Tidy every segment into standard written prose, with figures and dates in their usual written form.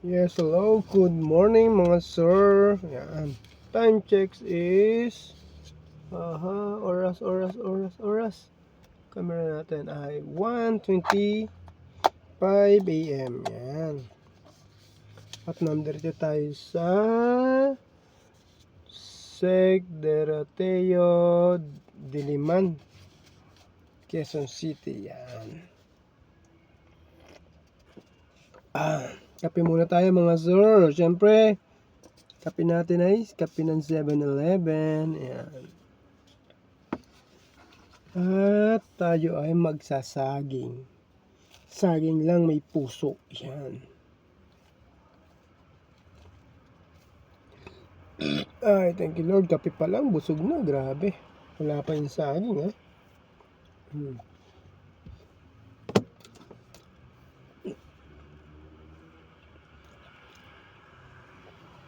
Yes, hello. Good morning mga sir. Yan. Time checks is oras. Camera natin ay 1:25 AM. Yan. At nandito tayo sa Sec Deroteo Diliman, Quezon City. Yan. Kape muna tayo mga sir. Siyempre, kape natin ay kape ng 7-Eleven. Ayan. At tayo ay magsasaging. Saging lang may puso. Ayan. Ay, thank you Lord. Kape pa lang. Busog na. Grabe. Wala pa yung saging ha.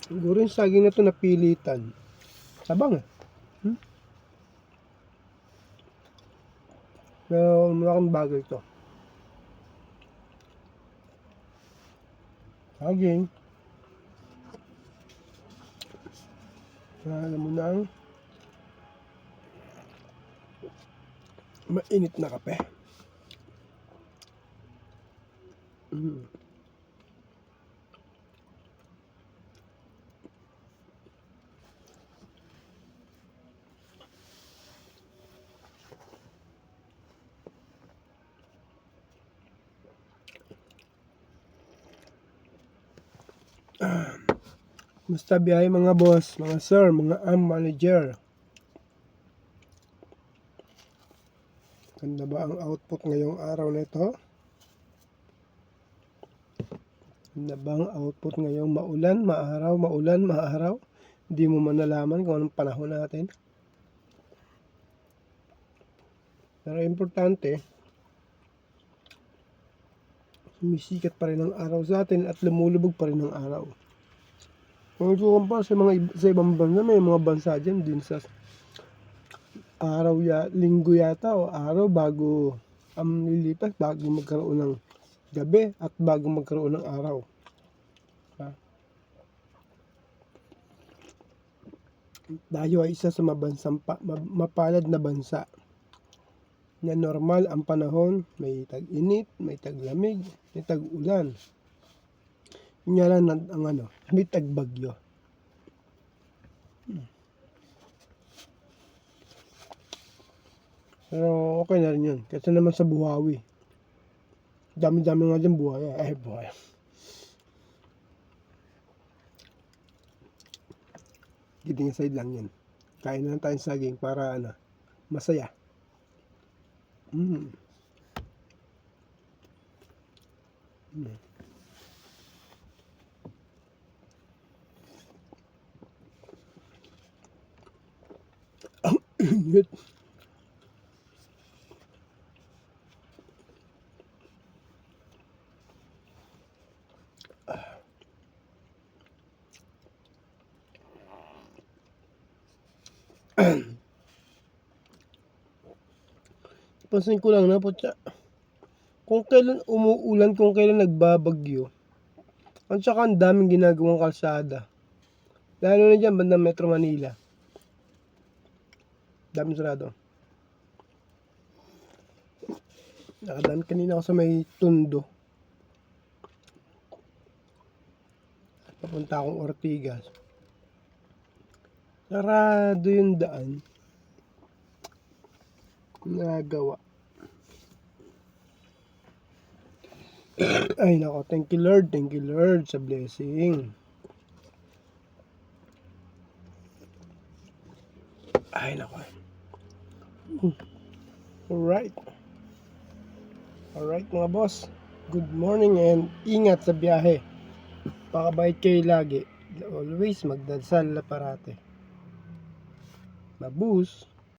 Siguro yung saging na to napilitan. Sabang Pero malaking bagay to. Saging. Alam mo na ang mainit na kape. Musta biyahe mga boss, mga sir, mga manager. Ganda ba ang output ngayong araw na ito? Ganda ba ang output ngayong maulan, maaraw? Hindi mo man nalaman kung anong panahon natin. Pero importante, sumisikat pa rin ang araw sa atin at lumulubog pa rin ang araw. Kung ikukumpara sa ibang bansa, may mga bansa dyan din sa linggo yata o araw bago lilipas, bago magkaroon ng gabi at bago magkaroon ng araw. Tayo ay isa sa mapalad na bansa na normal ang panahon, may tag-init, may tag-lamig, may tag-ulan. Nga lang ang may tag-bagyo. Pero okay na rin yun. Kasi naman sa Buhawi, dami-dami nga dyan buhaya. Buhaya. Kidding aside lang yun. Kain na tayong saging para masaya. Good. Pansin ko lang na po kung kailan umuulan, kung kailan nagbabagyo, at saka ang daming ginagawang kalsada, lalo na dyan bandang Metro Manila, daming sarado. Nakadaan kanina ako sa may Tondo, papunta akong Ortigas, sarado yung daan, nagawa. Ay nako, thank you Lord sa blessing. Ay nako. Alright mga boss, good morning and ingat sa biyahe. Pakabait kayo lagi. Always magdasal na parate. Mabus.